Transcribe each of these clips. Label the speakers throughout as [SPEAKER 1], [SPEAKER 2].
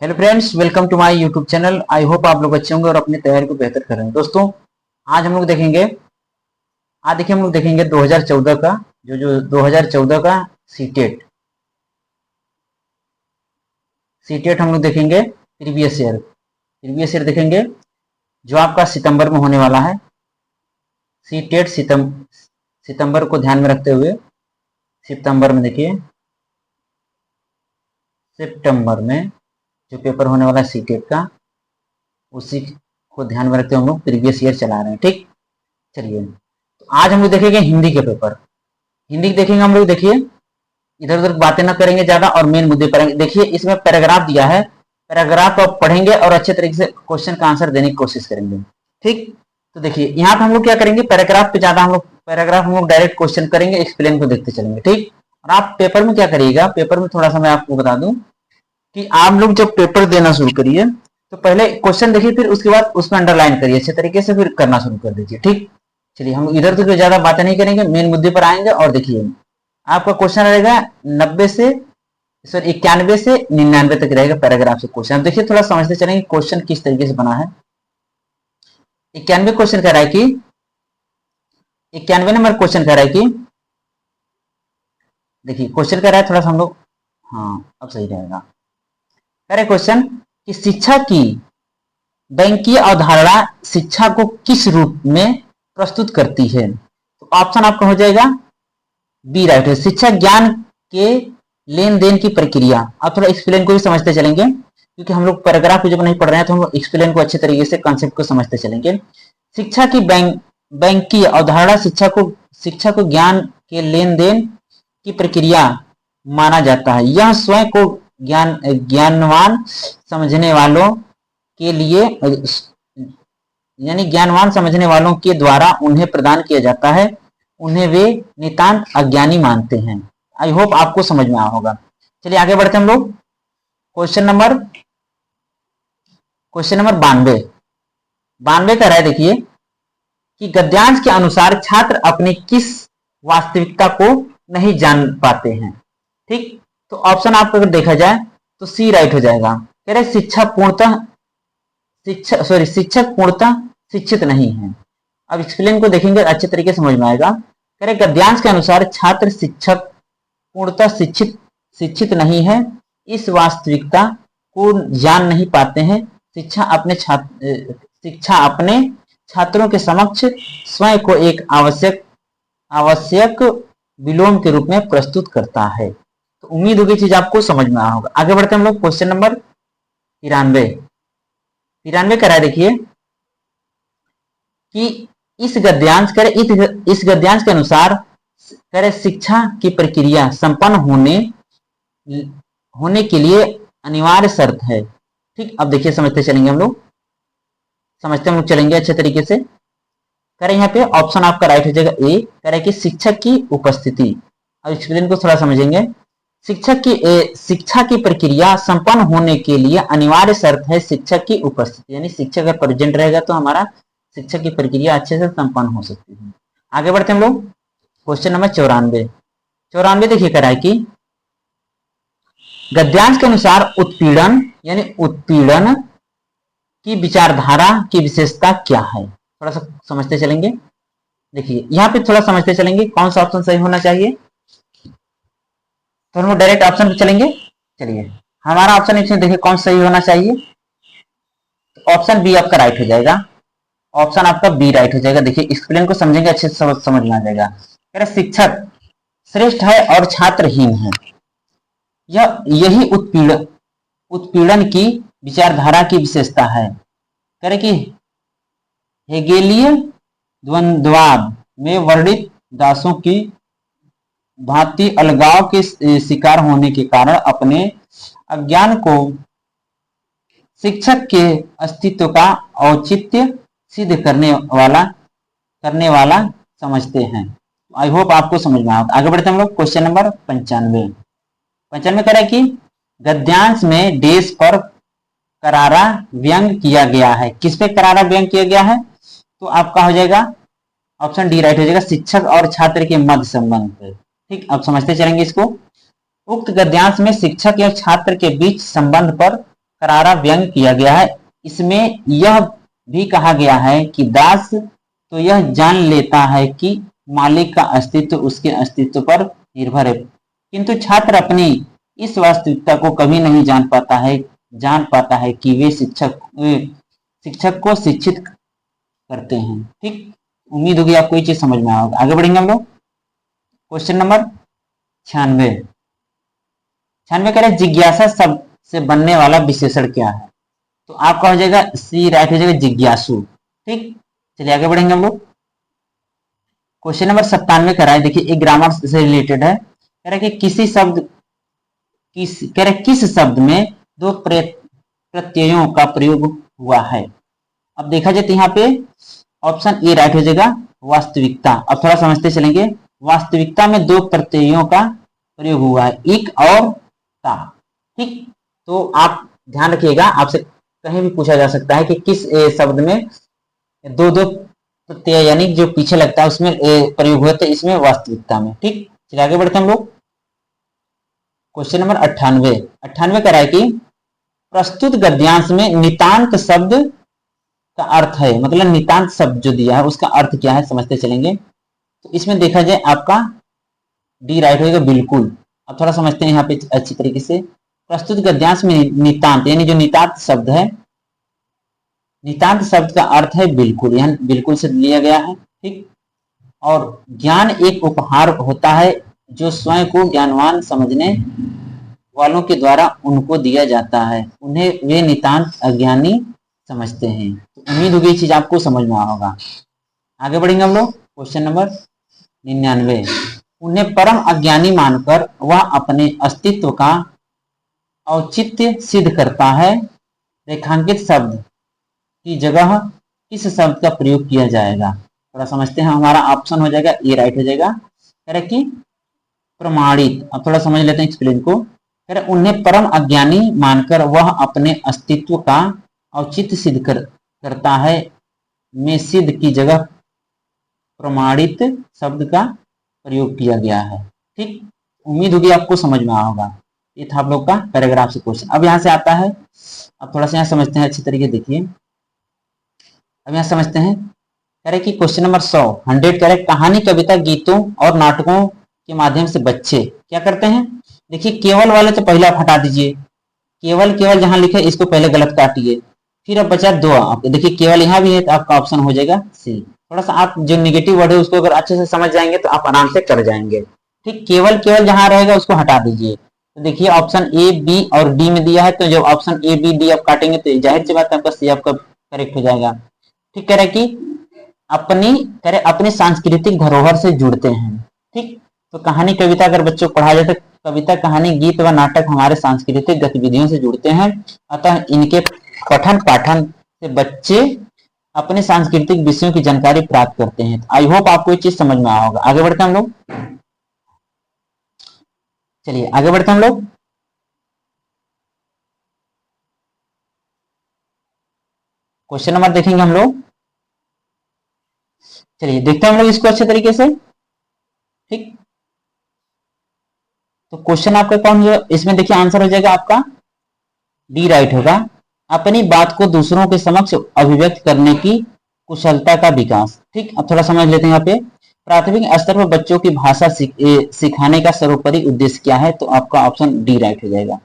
[SPEAKER 1] Hello friends, welcome to my YouTube channel. I hope आप लोग अच्छे होंगे और अपनी तैयारी को बेहतर कर रहे हैं। दोस्तों, आज हम लोग देखेंगे आज देखिए हम लोग देखेंगे 2014 का जो 2014 का सीटेट सीटेट हम लोग देखेंगे। प्रीवियस ईयर देखेंगे जो आपका सितंबर में होने वाला है। सीटेट सितंबर को ध्यान में रखते हुए सितंबर में देखिए, सितंबर में जो पेपर होने वाला है सीटेट का, उसी को ध्यान में रखते हुए हम लोग प्रीवियस ईयर चला रहे हैं। ठीक, चलिए तो आज हम लोग देखेंगे हिंदी के पेपर। हिंदी देखेंगे हम लोग। देखिए, इधर उधर बातें ना करेंगे ज्यादा और मेन मुद्दे पर। देखिए, इसमें पैराग्राफ दिया है, पैराग्राफ को आप पढ़ेंगे और अच्छे तरीके से क्वेश्चन का आंसर देने की कोशिश करेंगे। ठीक, तो देखिए यहाँ पे हम लोग क्या करेंगे, पैराग्राफ पे ज्यादा हम लोग डायरेक्ट क्वेश्चन करेंगे, एक्सप्लेन को देखते चलेंगे। ठीक, और आप पेपर में क्या करिएगा, पेपर में थोड़ा सा मैं आपको बता दूं कि आप लोग जब पेपर देना शुरू करिए तो पहले क्वेश्चन देखिए, फिर उसके बाद उसमें अंडरलाइन करिए अच्छे तरीके से, फिर करना शुरू कर दीजिए। ठीक, चलिए हम इधर तो ज्यादा बातें नहीं करेंगे, मेन मुद्दे पर आएंगे। और देखिए, आपका क्वेश्चन रहेगा 91 से 99 तक रहेगा पैराग्राफ से क्वेश्चन। देखिए थोड़ा समझते चलेंगे क्वेश्चन किस तरीके से बना है। 91 क्वेश्चन कह रहा है कि 91 नंबर क्वेश्चन कह रहा है कि, देखिए क्वेश्चन कह रहा है, थोड़ा सा हम लोग, हाँ अब सही रहेगा। कह रहे क्वेश्चन कि शिक्षा की बैंकीय अवधारणा शिक्षा को किस रूप में प्रस्तुत करती है। तो ऑप्शन आपका हो जाएगा बी राइट है, शिक्षा ज्ञान के लेन देन की प्रक्रिया। आप थोड़ा एक्सप्लेन को भी समझते चलेंगे, क्योंकि हम लोग पैराग्राफ जब नहीं पढ़ रहे हैं तो हम लोग एक्सप्लेन को अच्छे तरीके से कंसेप्ट को समझते चलेंगे। शिक्षा की बैंकीय अवधारणा शिक्षा को ज्ञान के लेन देन की प्रक्रिया माना जाता है। यह स्वयं को ज्ञानवान समझने वालों के लिए, यानी ज्ञानवान समझने वालों के द्वारा उन्हें प्रदान किया जाता है। उन्हें वे नितांत अज्ञानी मानते हैं। आई होप आपको समझ में आया होगा। चलिए आगे बढ़ते हैं हम लोग। क्वेश्चन नंबर 92 का है, देखिए कि गद्यांश के अनुसार छात्र अपनी किस वास्तविकता को नहीं जान पाते हैं। ठीक, तो ऑप्शन आपको अगर देखा जाए तो सी राइट हो जाएगा। कह रहे शिक्षक पूर्णतः शिक्षित नहीं है। अब एक्सप्लेन को देखेंगे अच्छे तरीके से समझ में आएगा। कह रहे गद्यांश के अनुसार छात्र शिक्षक पूर्णतः शिक्षित नहीं है, इस वास्तविकता को जान नहीं पाते हैं। शिक्षा अपने छात्रों के समक्ष स्वयं को एक आवश्यक विलोम के रूप में प्रस्तुत करता है। तो उम्मीद होगी चीज आपको समझ में आया होगा। आगे बढ़ते हैं हम लोग। क्वेश्चन नंबर 93 कह रहा है, देखिए कि इस गद्यांश के अनुसार करे शिक्षा की प्रक्रिया संपन्न होने के लिए अनिवार्य शर्त है। ठीक, अब देखिए समझते चलेंगे हम लोग चलेंगे अच्छे तरीके से। करे यहाँ पे ऑप्शन आपका राइट हो जाएगा ए। करे कि शिक्षक की उपस्थिति। अब एक्सप्लेन को थोड़ा समझेंगे। शिक्षा की प्रक्रिया संपन्न होने के लिए अनिवार्य शर्त है शिक्षक की उपस्थिति, यानी शिक्षक अगर प्रेजेंट रहेगा तो हमारा शिक्षा की प्रक्रिया अच्छे से संपन्न हो सकती है। आगे बढ़ते हैं हम लोग। क्वेश्चन नंबर 94 देखिए कह रहा है कि गद्यांश के अनुसार उत्पीड़न की विचारधारा की विशेषता क्या है। थोड़ा सा समझते चलेंगे। देखिए यहाँ पे थोड़ा समझते चलेंगे कौन सा ऑप्शन सही होना चाहिए। तो हम डायरेक्ट ऑप्शन पे चलेंगे। चलिए हमारा ऑप्शन इसमें देखिए कौन सही होना चाहिए। तो ऑप्शन बी आपका राइट हो जाएगा। ऑप्शन आपका बी राइट हो जाएगा। देखिए एक्सप्लेन को समझेंगे अच्छे से समझ में आ जाएगा। कह रहे शिक्षक श्रेष्ठ है और छात्रहीन है, यही उत्पीड़न की विचारधारा की विशेषता है। कह रहे कि हेगेलीय द्वंद्ववाद में वर्णित दासों की भांति अलगाव के शिकार होने के कारण अपने अज्ञान को शिक्षक के अस्तित्व का औचित्य सिद्ध करने वाला समझते हैं। आई होप आपको समझ में आया। आगे बढ़ते हम लोग। क्वेश्चन नंबर 95 कह रहा है कि गद्यांश में देश पर करारा व्यंग किया गया है। किस पे करारा व्यंग किया गया है। तो आपका हो जाएगा ऑप्शन डी राइट हो जाएगा, शिक्षक और छात्र के मध्य संबंध पे। ठीक, अब समझते चलेंगे इसको। उक्त गद्यांश में शिक्षक या छात्र के बीच संबंध पर करारा व्यंग किया गया है। इसमें यह भी कहा गया है कि दास तो यह जान लेता है कि मालिक का अस्तित्व उसके अस्तित्व पर निर्भर है, किंतु छात्र अपनी इस वास्तविकता को कभी नहीं जान पाता है कि वे शिक्षक को शिक्षित करते हैं। ठीक, उम्मीद होगी आपको ये चीज समझ में आएगा। आगे बढ़ेंगे हम लोग। क्वेश्चन नंबर 96 कह रहे जिज्ञासा शब्द से बनने वाला विशेषण क्या है? तो आपका हो जाएगा सी, राइट हो जाएगा जिज्ञासु। ठीक, चलिए आगे बढ़ेंगे हम लोग। क्वेश्चन नंबर 97 कह रहा है, देखिए एक ग्रामर से रिलेटेड है। कह रहा है कि किस शब्द में दो प्रत्ययों का प्रयोग हुआ है? अब देखा जाए तो यहाँ पे ऑप्शन ए राइट हो जाएगा वास्तविकता। अब थोड़ा समझते चलेंगे। वास्तविकता में दो प्रत्ययों का प्रयोग हुआ है, इक और ता। ठीक, तो आप ध्यान रखिएगा, आपसे कहीं भी पूछा जा सकता है कि किस शब्द में दो प्रत्यय यानी जो पीछे लगता है उसमें प्रयोग हुआ, तो इसमें वास्तविकता में। ठीक, चलिए आगे बढ़ते हम लोग। क्वेश्चन नंबर 98 कह रहा है कि प्रस्तुत गद्यांश में नितांत शब्द का अर्थ है, मतलब नितांत शब्द जो दिया है उसका अर्थ क्या है समझते चलेंगे। तो इसमें देखा जाए आपका डी राइट होगा बिल्कुल। अब थोड़ा समझते हैं यहाँ पे अच्छी तरीके से। प्रस्तुत गद्यांश में नितांत यानी जो नितांत शब्द है, नितांत शब्द का अर्थ है बिल्कुल, यहाँ बिल्कुल से लिया गया है। ठीक, और ज्ञान एक उपहार होता है जो स्वयं को ज्ञानवान समझने वालों के द्वारा उनको दिया जाता है, उन्हें वे नितांत अज्ञानी समझते हैं। तो उम्मीद होगी ये चीज आपको समझ में आया होगा। आगे बढ़ेंगे हम लोग। क्वेश्चन नंबर 99 उन्हें परम अज्ञानी मानकर वह अपने अस्तित्व का औचित्य सिद्ध करता है। रेखांकित शब्द की जगह किस शब्द का प्रयोग किया जाएगा? थोड़ा समझते हैं। हमारा ऑप्शन हो जाएगा ए राइट हो जाएगा। कह रहे कि प्रमाणित। अब थोड़ा समझ लेते हैं एक्सप्लेन को। कह रहे उन्हें परम अज्ञानी मानकर वह अपने अस्तित्व का औचित्य सिद्ध करता है में सिद्ध की जगह प्रमाणित शब्द का प्रयोग किया गया है। ठीक, उम्मीद होगी आपको समझ में आया होगा। ये था आप लोग का पैराग्राफ से क्वेश्चन। अब यहाँ से आता है, अब थोड़ा सा यहाँ समझते हैं अच्छी तरीके देखिए। अब यहाँ समझते हैं। कह रहे कि क्वेश्चन नंबर 100 कह रहे कहानी, कविता, गीतों और नाटकों के माध्यम से बच्चे क्या करते हैं? देखिए केवल वाले तो पहले आप हटा दीजिए, केवल जहां लिखे इसको पहले गलत काटिए, फिर अब बचा दो। आप देखिए केवल यहाँ भी है तो आपका ऑप्शन हो जाएगा सी। थोड़ा सा आप जो निगेटिव वर्ड है उसको अगर अच्छे से समझ जाएंगे तो आप आराम से कर जाएंगे। ठीक, केवल जहां रहेगा उसको हटा दीजिए। तो देखिए ऑप्शन ए, बी और डी में दिया है, तो जब ऑप्शन ए, बी, डी आप काटेंगे तो जाहिर सी बात है आपका सी आपका करेक्ट हो जाएगा। ठीक, कह रहे कि अपनी सांस्कृतिक धरोहर से जुड़ते हैं। ठीक, तो कहानी, कविता अगर बच्चों को पढ़ाया जाए तो कविता, कहानी, गीत व नाटक हमारे सांस्कृतिक गतिविधियों से जुड़ते हैं, अतः इनके पठन पाठन से बच्चे अपने सांस्कृतिक विषयों की जानकारी प्राप्त करते हैं। आई होप आपको ये चीज समझ में आया होगा। आगे बढ़ते हैं हम लोग। चलिए आगे बढ़ते हैं हम लोग। क्वेश्चन नंबर देखेंगे हम लोग। चलिए देखते हैं हम लोग इसको अच्छे तरीके से। ठीक, तो क्वेश्चन आपका कौन हो, इसमें देखिए आंसर हो जाएगा आपका डी राइट होगा। अपनी बात को दूसरों के समक्ष अभिव्यक्त करने की कुशलता का विकास। ठीक, अब थोड़ा समझ लेते हैं यहाँ पे। प्राथमिक स्तर पर बच्चों की भाषा सिखाने का सर्वोपरि उद्देश्य क्या है? तो आपका ऑप्शन डी राइट हो जाएगा।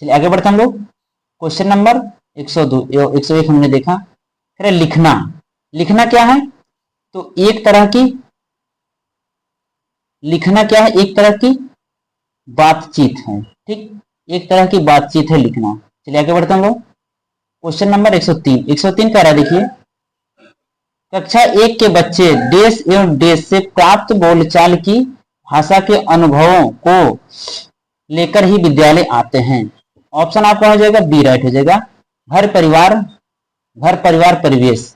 [SPEAKER 1] चलिए आगे बढ़ते हैं हम लोग। क्वेश्चन नंबर 101 हमने देखा। फिर लिखना, लिखना क्या है? तो एक तरह की लिखना क्या है? एक तरह की बातचीत है। ठीक, एक तरह की बातचीत है लिखना। चलिए आगे बढ़ते हैं हम लोग। क्वेश्चन नंबर 103 कह रहा है देखिए कक्षा 1 के बच्चे देश एवं देश से प्राप्त बोलचाल की भाषा के अनुभवों को लेकर ही विद्यालय आते हैं। ऑप्शन आपका हो जाएगा बी राइट हो जाएगा। घर परिवार परिवेश।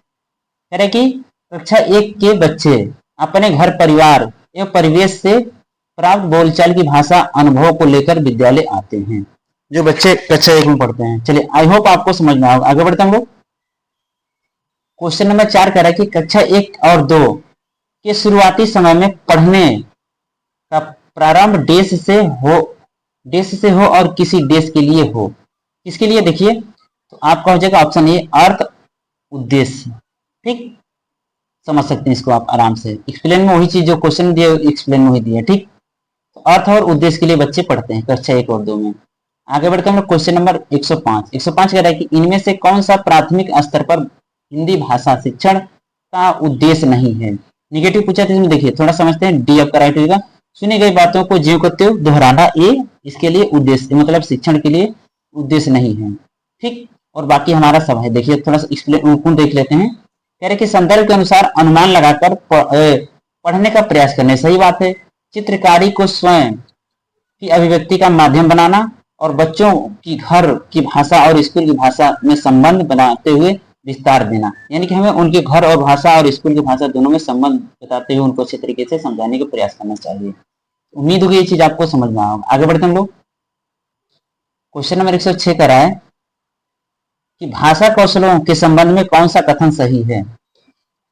[SPEAKER 1] कह रहे कि कक्षा 1 के बच्चे अपने घर परिवार एवं परिवेश से प्राप्त बोलचाल की भाषा अनुभव को लेकर विद्यालय आते हैं, जो बच्चे कक्षा 1 में पढ़ते हैं। चलिए आई होप आपको समझ में आएगा। आगे बढ़ते हैं हम लोग। क्वेश्चन नंबर 4 कह रहा है कि कक्षा 1 और 2 के शुरुआती समय में पढ़ने का प्रारंभ देश से हो और किसी देश के लिए हो। किसके लिए? देखिए तो आपका हो जाएगा ऑप्शन ए अर्थ उद्देश्य। ठीक, समझ सकते हैं इसको आप आराम से। एक्सप्लेन में वही चीज जो क्वेश्चन दिया एक्सप्लेन में वही दिया। ठीक, तो अर्थ और उद्देश्य के लिए बच्चे पढ़ते हैं कक्षा 1 और 2 में। आगे बढ़ते हैं हम लोग क्वेश्चन नंबर 105। 105 कह रहा है कि इनमें से कौन सा प्राथमिक स्तर पर हिंदी भाषा शिक्षण का उद्देश्य नहीं है। निगेटिव पूछा था इसमें, देखिए थोड़ा समझते हैं। डी आपका राइट होगा। सुनी गई बातों को ज्यों करते हो दोहराना, ए इसके लिए उद्देश्य मतलब शिक्षण के लिए उद्देश्य नहीं है। ठीक, और बाकी हमारा सब है। देखिए थोड़ा सा एक्सप्लेन उनको देख लेते हैं। कह रहे कि संदर्भ के अनुसार अनुमान लगाकर पढ़ने का प्रयास करने, सही बात है। चित्रकारी को स्वयं की अभिव्यक्ति का माध्यम बनाना और बच्चों की घर की भाषा और स्कूल की भाषा में संबंध बनाते हुए विस्तार देना, यानी कि हमें उनके घर और भाषा और स्कूल की भाषा दोनों में संबंध बताते हुए उनको अच्छे तरीके से समझाने का प्रयास करना चाहिए। उम्मीद होगी ये चीज आपको समझ में आएगा। आगे बढ़ते हम लोग क्वेश्चन नंबर 106 कर रहा है कि भाषा कौशलों के संबंध में कौन सा कथन सही है।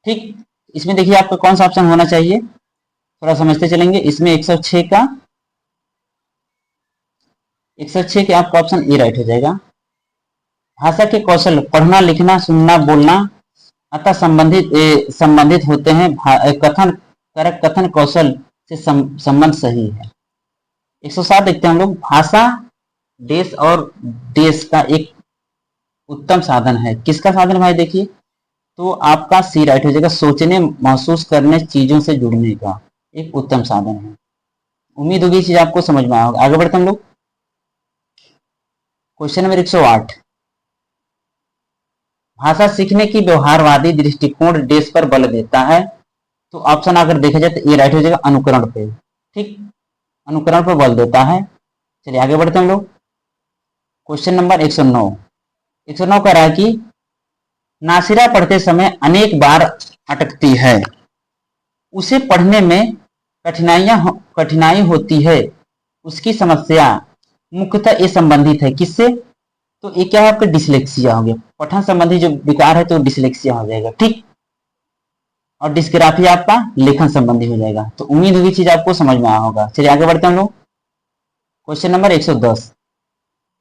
[SPEAKER 1] ठीक, इसमें देखिए आपका कौन सा ऑप्शन होना चाहिए, थोड़ा समझते चलेंगे। इसमें 106 के आपका ऑप्शन ए राइट हो जाएगा। भाषा के कौशल पढ़ना लिखना सुनना बोलना अतः संबंधित होते हैं। कथन कौशल से संबंध सही है। 107 देखते हैं हम लोग। भाषा देश और देश का एक उत्तम साधन है। किसका साधन भाई, देखिए तो आपका सी राइट हो जाएगा। सोचने महसूस करने चीजों से जुड़ने का एक उत्तम साधन है। उम्मीद होगी चीज आपको समझ में आया होगा। आगे बढ़ते हम लोग क्वेश्चन नंबर 108। भाषा सीखने की व्यवहारवादी दृष्टिकोण देश पर बल देता है। तो ऑप्शन अगर देखा जाए तो ये राइट हो जाएगा अनुकरण पे। ठीक, अनुकरण पर बल देता है। चलिए आगे बढ़ते हैं हम लोग क्वेश्चन नंबर 109। 109 कह रहा है कि नासिरा पढ़ते समय अनेक बार अटकती है, उसे पढ़ने में कठिनाई होती है। उसकी समस्या मुख्यतः ये संबंधित है किससे, तो ये क्या है आपका डिसलेक्सिया हो गया। पठन संबंधी जो विकार है तो डिसलेक्सिया हो जाएगा। ठीक, और डिस्ग्राफिया आपका लेखन संबंधी हो जाएगा। तो उम्मीद होगी चीज आपको समझ में आया होगा। चलिए आगे बढ़ते हैं हम लोग क्वेश्चन नंबर 110।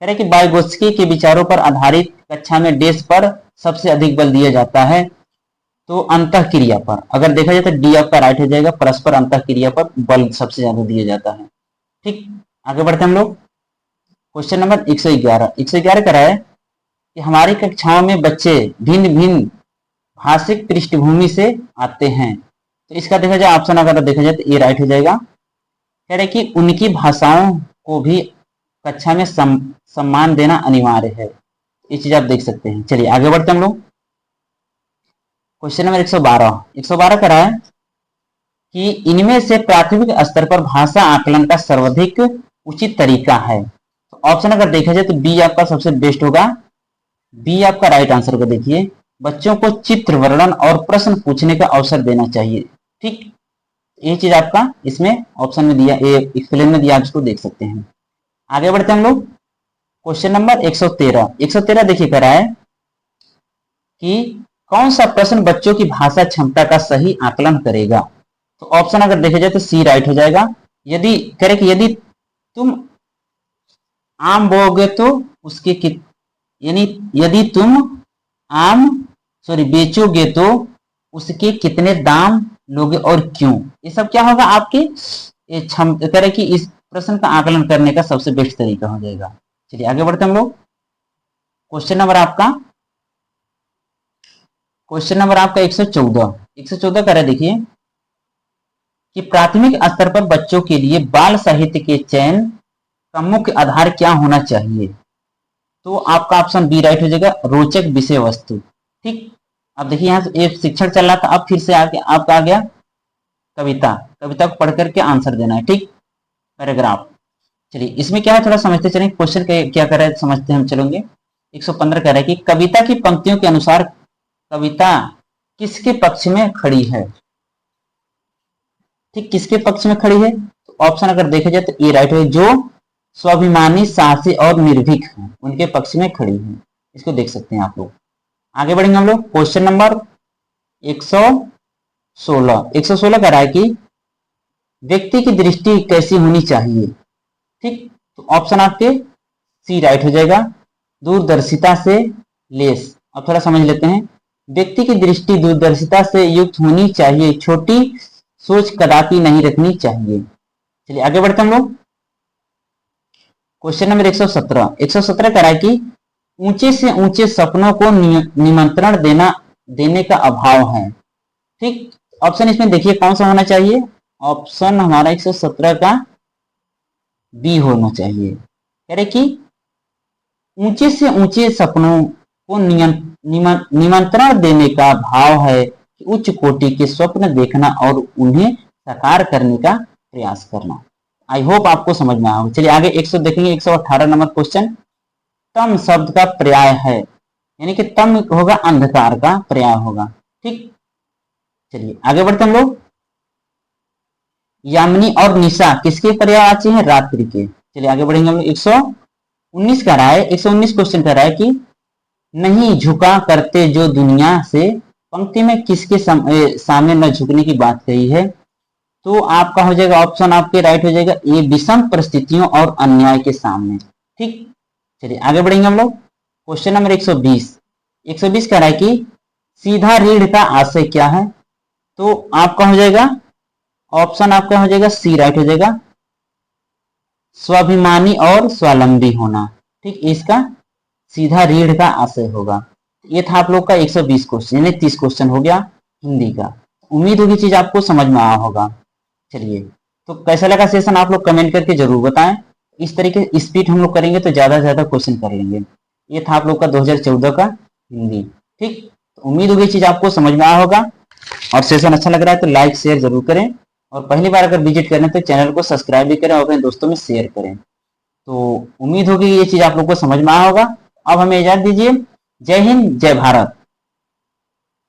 [SPEAKER 1] कह रहे कि वाइगोत्स्की के विचारों पर आधारित कक्षा में देश पर सबसे अधिक बल दिया जाता है। तो अंतः क्रिया पर अगर देखा जाए तो डी आपका राइट हो जाएगा। परस्पर अंतः क्रिया पर बल सबसे ज्यादा दिया जाता है। ठीक, आगे बढ़ते हम लोग क्वेश्चन नंबर 111। 111 कह रहा है कि हमारी कक्षाओं में बच्चे भिन्न भिन्न भाषिक पृष्ठभूमि से आते हैं। तो इसका देखा जाए ऑप्शन अगर देखा जाए तो ये राइट हो जाएगा। कह रहे कि उनकी भाषाओं को भी कक्षा में सम्मान देना अनिवार्य है। ये चीज आप देख सकते हैं। चलिए आगे बढ़ते हम लोग क्वेश्चन नंबर 112। 112 कह रहा है कि इनमें से प्राथमिक स्तर पर भाषा आकलन का सर्वाधिक उचित तरीका है। तो ऑप्शन अगर देखा जाए तो बी आपका सबसे बेस्ट होगा। बी आपका राइट आंसर को देखिए, बच्चों को चित्र वर्णन और प्रश्न पूछने का अवसर देना चाहिए। ठीक, ये चीज आपका इसमें ऑप्शन में दिया, एक्सप्लेन में दिया, आप इसको देख सकते हैं। आगे बढ़ते हैं हम लोग क्वेश्चन नंबर 113। 113 देखिए कह रहा है कि कौन सा प्रश्न बच्चों की भाषा क्षमता का सही आकलन करेगा। तो ऑप्शन अगर देखा जाए तो सी राइट हो जाएगा। यदि कह कि यदि तुम आम बोओगे तो उसके यानी यदि तुम बेचोगे तो उसके कितने दाम लोगे और क्यों। ये सब क्या होगा आपके कह कि इस प्रश्न का आकलन करने का सबसे बेस्ट तरीका हो जाएगा। चलिए आगे बढ़ते हम लोग क्वेश्चन नंबर आपका 114। 114 कर रहे देखिए कि प्राथमिक स्तर पर बच्चों के लिए बाल साहित्य के चयन का मुख्य आधार क्या होना चाहिए। तो आपका ऑप्शन बी राइट हो जाएगा, रोचक विषय वस्तु। ठीक, अब देखिए यहाँ से शिक्षण चल रहा था, अब फिर से आगे आपका आ गया कविता को पढ़ करके आंसर देना है। ठीक, पैराग्राफ। चलिए इसमें क्या है थोड़ा समझते चलें। क्वेश्चन क्या कर रहे हैं समझते हैं हम चलेंगे। 115 कह रहा है कि कविता की पंक्तियों के अनुसार कविता किसके पक्ष में खड़ी है। ठीक, किसके पक्ष में खड़ी है। तो ऑप्शन अगर देखा जाए तो ए राइट है, जो स्वाभिमानी साहसी और निर्भीक हैं उनके पक्ष में खड़ी है। इसको देख सकते हैं आप लोग। आगे बढ़ेंगे हम लोग क्वेश्चन नंबर 116। 116 कह रहा है कि व्यक्ति की दृष्टि कैसी होनी चाहिए। ठीक, तो ऑप्शन आपके सी राइट हो जाएगा, दूरदर्शिता से लेस। अब थोड़ा समझ लेते हैं। व्यक्ति की दृष्टि दूरदर्शिता से युक्त होनी चाहिए, छोटी सोच कदापि नहीं रखनी चाहिए। चलिए आगे बढ़ते हम लोग। Question number 117। 117 कह रहा है कि ऊंचे से ऊंचे सपनों को निमंत्रण देने का अभाव है। ठीक, ऑप्शन इसमें देखिए कौन सा होना चाहिए। ऑप्शन हमारा 117 का बी होना चाहिए। कह रहे कि ऊंचे से ऊंचे सपनों को निमंत्रण देने का भाव है कि उच्च कोटि के स्वप्न देखना और उन्हें साकार करने का प्रयास करना। आई होप आपको समझ में आया। चलिए आगे 100 देखेंगे। 118 नंबर क्वेश्चन। तम शब्द का पर्याय है, यानी कि तम होगा अंधकार का पर्याय होगा। ठीक, चलिए आगे बढ़ते हम लोग। यामिनी और निशा किसके पर्याय आते हैं? रात्रि के। चलिए आगे बढ़ेंगे हम लोग। 119 का रहा है, 119 क्वेश्चन का रहा है कि नहीं झुका करते जो दुनिया से, पंक्ति में किसके सामने न झुकने की बात कही है? तो आपका हो जाएगा ऑप्शन आपके राइट हो जाएगा ए, विषम परिस्थितियों और अन्याय के सामने। ठीक, चलिए आगे बढ़ेंगे हम लोग। Question number 120। 120 कह रहा है कि सीधा रीढ़ का आशय क्या है? तो आपका हो जाएगा ऑप्शन आपका हो जाएगा सी राइट हो जाएगा, स्वाभिमानी और स्वावलंबी होना। ठीक, इसका सीधा रीढ़ का आशय होगा। ये था आप लोग का 120 क्वेश्चन, यानी 30 क्वेश्चन हो गया हिंदी का। उम्मीद होगी चीज आपको समझ में आया होगा। चलिए, तो कैसा लगा सेशन आप लोग कमेंट करके जरूर बताएं। इस तरीके स्पीड हम लोग करेंगे तो ज्यादा से ज्यादा क्वेश्चन कर लेंगे। ये था आप लोग का 2014 का हिंदी। ठीक, तो उम्मीद होगी चीज आपको समझ में आया होगा। और सेशन अच्छा लग रहा है तो लाइक शेयर जरूर करें, और पहली बार अगर विजिट करें तो चैनल को सब्सक्राइब भी करें और अपने दोस्तों में शेयर करें। तो उम्मीद होगी ये चीज आप लोग को समझ में आया होगा। अब हमें इजाजत दीजिए। जय हिंद, जय भारत।